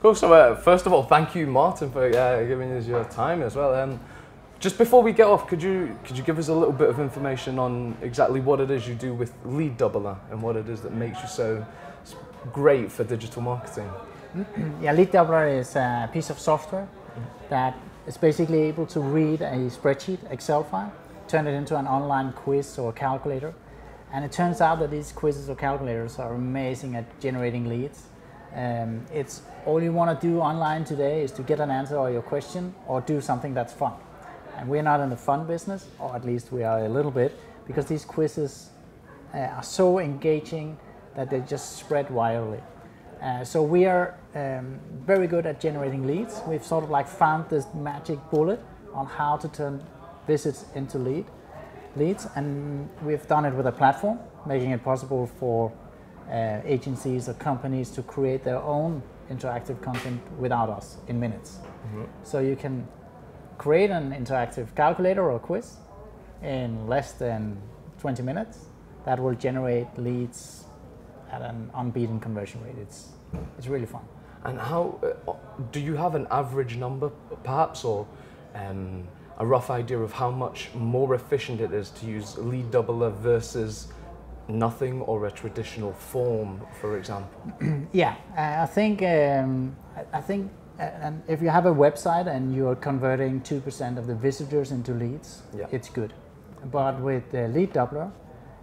Cool. So first of all, thank you, Martin, for giving us your time as well. Just before we get off, could you give us a little bit of information on exactly what it is you do with LeadDoubler and what it is that makes you so great for digital marketing? Yeah, LeadDoubler is a piece of software that is basically able to read a spreadsheet, Excel file, turn it into an online quiz or calculator. And it turns out that these quizzes or calculators are amazing at generating leads. It's all you want to do online today is to get an answer or your question or do something that's fun. And we're not in the fun business, or at least we are a little bit, because these quizzes are so engaging that they just spread virally. So we are very good at generating leads. We've sort of like found this magic bullet on how to turn visits into leads, and we've done it with a platform, making it possible for agencies or companies to create their own interactive content without us in minutes. So you can create an interactive calculator or quiz in less than 20 minutes that will generate leads at an unbeaten conversion rate. It's really fun. And how do you have an average number, perhaps, or a rough idea of how much more efficient it is to use LeadDoubler versus nothing or a traditional form, for example? Yeah, I think and if you have a website and you're converting 2% of the visitors into leads, it's good. But with LeadDoubler,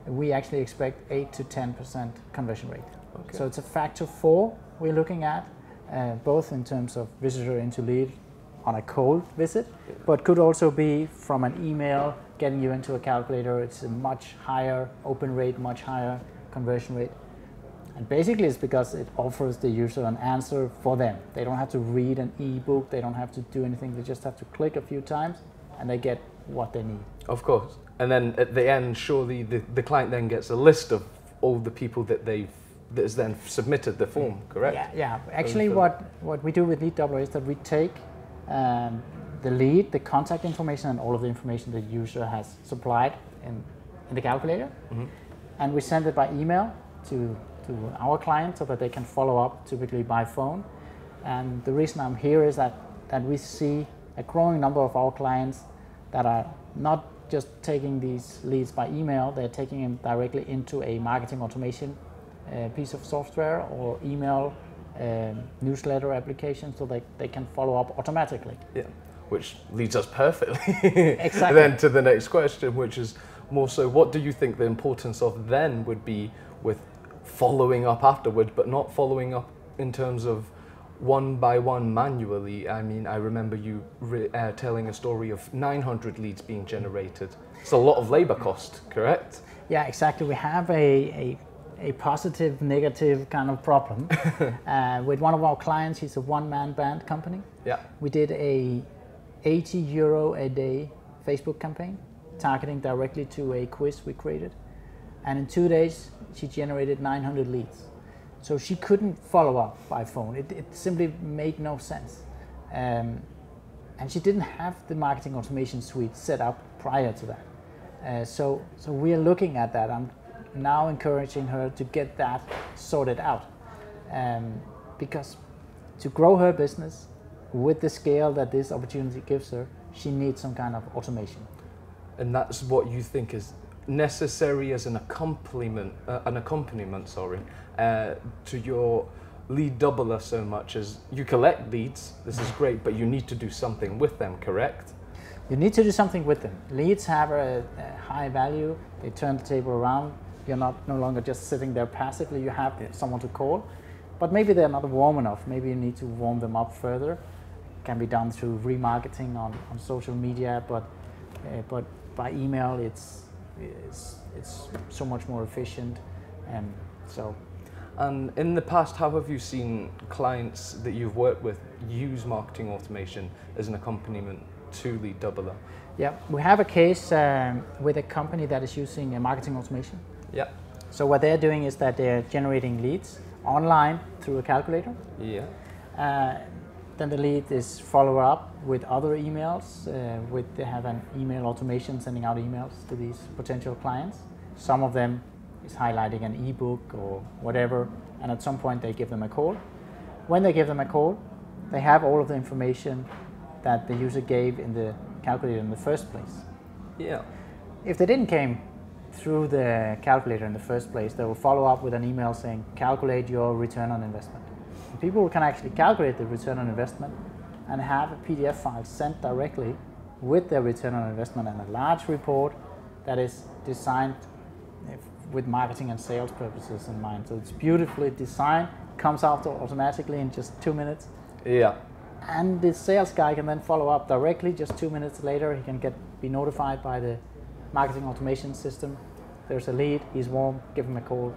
we actually expect 8 to 10% conversion rate. Okay. So it's a factor 4 we're looking at, both in terms of visitor into lead on a cold visit, but could also be from an email getting you into a calculator. It's a much higher open rate, much higher conversion rate. And basically it's because it offers the user an answer for them. They don't have to read an ebook, they don't have to do anything, they just have to click a few times and they get what they need. Of course. And then at the end, surely the client then gets a list of all the people that has then submitted the form, correct? Yeah. Actually what we do with LeadDoubler is that we take the lead, the contact information and all of the information the user has supplied in the calculator, and we send it by email to our client so that they can follow up, typically by phone. And the reason I'm here is that we see a growing number of our clients that are not just taking these leads by email, they're taking them directly into a marketing automation piece of software or email newsletter application so they can follow up automatically. Yeah, which leads us perfectly exactly. Then to the next question, which is more so, what do you think the importance of then would be with following up afterwards, but not following up in terms of one by one manually? I mean, I remember you telling a story of 900 leads being generated. It's a lot of labor cost, correct? Yeah, exactly. We have a positive, negative kind of problem. With one of our clients, he's a one-man band company. Yeah. We did a €80 a day Facebook campaign, targeting directly to a quiz we created. And in 2 days, she generated 900 leads. So she couldn't follow up by phone. It simply made no sense. And she didn't have the marketing automation suite set up prior to that. So we are looking at that. I'm now encouraging her to get that sorted out. Because to grow her business with the scale that this opportunity gives her, she needs some kind of automation. And that's what you think is necessary as an accompaniment, to your LeadDoubler, so much as you collect leads. This is great, but you need to do something with them, correct? You need to do something with them. Leads have a high value. They turn the table around. You're no longer just sitting there passively. You have someone to call, but maybe they're not warm enough. Maybe you need to warm them up further. It can be done through remarketing on social media, but by email it's so much more efficient. And in the past, how have you seen clients that you've worked with use marketing automation as an accompaniment to LeadDoubler? Yeah, we have a case with a company that is using marketing automation. Yeah. So what they're doing is that they're generating leads online through a calculator. Yeah. Then the lead is follow up with other emails. They have an email automation sending out emails to these potential clients. Some of them is highlighting an ebook or whatever, and at some point they give them a call. When they give them a call, they have all of the information that the user gave in the calculator in the first place. Yeah. If they didn't came through the calculator in the first place, they will follow up with an email saying, calculate your return on investment. And people can actually calculate the return on investment and have a PDF file sent directly with their return on investment and a large report that is designed with marketing and sales purposes in mind. So it's beautifully designed, comes out automatically in just 2 minutes. Yeah. And the sales guy can then follow up directly just 2 minutes later. He can be notified by the marketing automation system. There's a lead, he's warm, give him a call.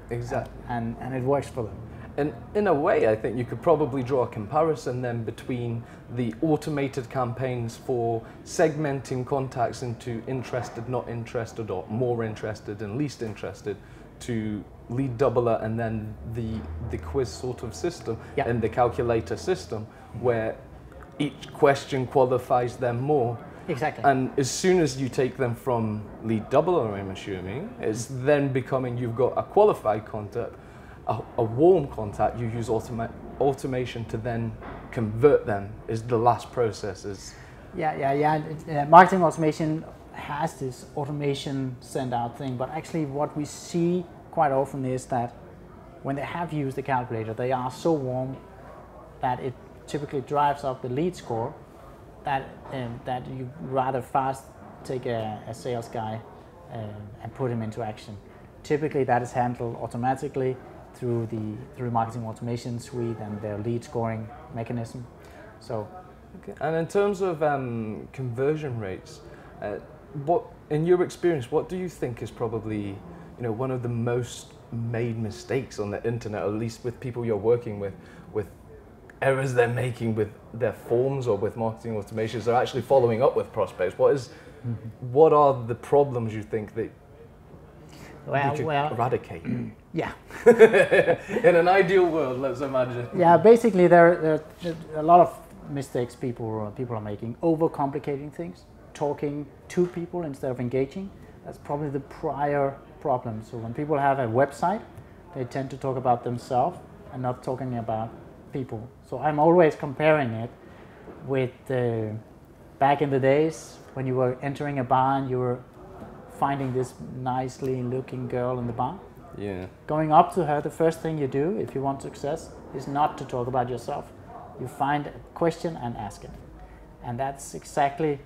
Exactly. And it works for them. And in a way, I think you could probably draw a comparison then between the automated campaigns for segmenting contacts into interested, not interested, or more interested and least interested, to LeadDoubler and then the quiz sort of system and the calculator system, where each question qualifies them more. Exactly. And as soon as you take them from LeadDoubler, I'm assuming, it's then becoming you've got a qualified contact, a warm contact. You use automation to then convert them. Is the last process is. Marketing automation has this automation send out thing, but actually what we see quite often is that when they have used the calculator, they are so warm that it typically drives up the lead score that you rather fast take a sales guy and put him into action. Typically that is handled automatically through marketing automation suite and their lead scoring mechanism. So, okay. And in terms of conversion rates, what in your experience, what do you think is probably one of the most made mistakes on the internet, or at least with people you're working with errors they're making with their forms or with marketing automations? They're actually following up with prospects. What are the problems you think that you eradicate? Yeah. In an ideal world, let's imagine. Yeah, basically there are a lot of mistakes people are making. Overcomplicating things, talking to people instead of engaging. That's probably the prior problem. So when people have a website, they tend to talk about themselves and not talking about people. So I'm always comparing it with back in the days when you were entering a bar and you were finding this nicely looking girl in the bar. Yeah. Going up to her, the first thing you do if you want success is not to talk about yourself. You find a question and ask it. And that's exactly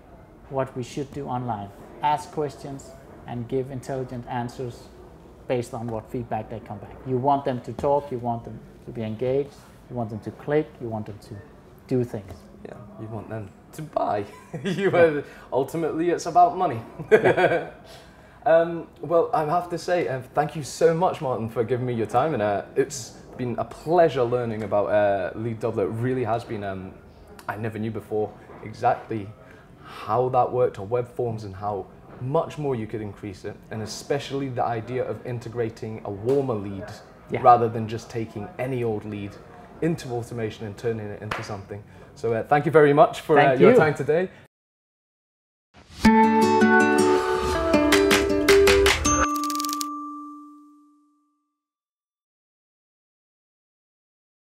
what we should do online. Ask questions and give intelligent answers based on what feedback they come back. You want them to talk, you want them to be engaged, you want them to click, you want them to do things. Yeah, you want them to buy. Ultimately, it's about money. Well, I have to say, thank you so much, Morten, for giving me your time, and it's been a pleasure learning about LeadDoubler. It really has been. I never knew before exactly how that worked, or web forms, and how much more you could increase it, and especially the idea of integrating a warmer lead rather than just taking any old lead into automation and turning it into something. So thank you very much for your time today.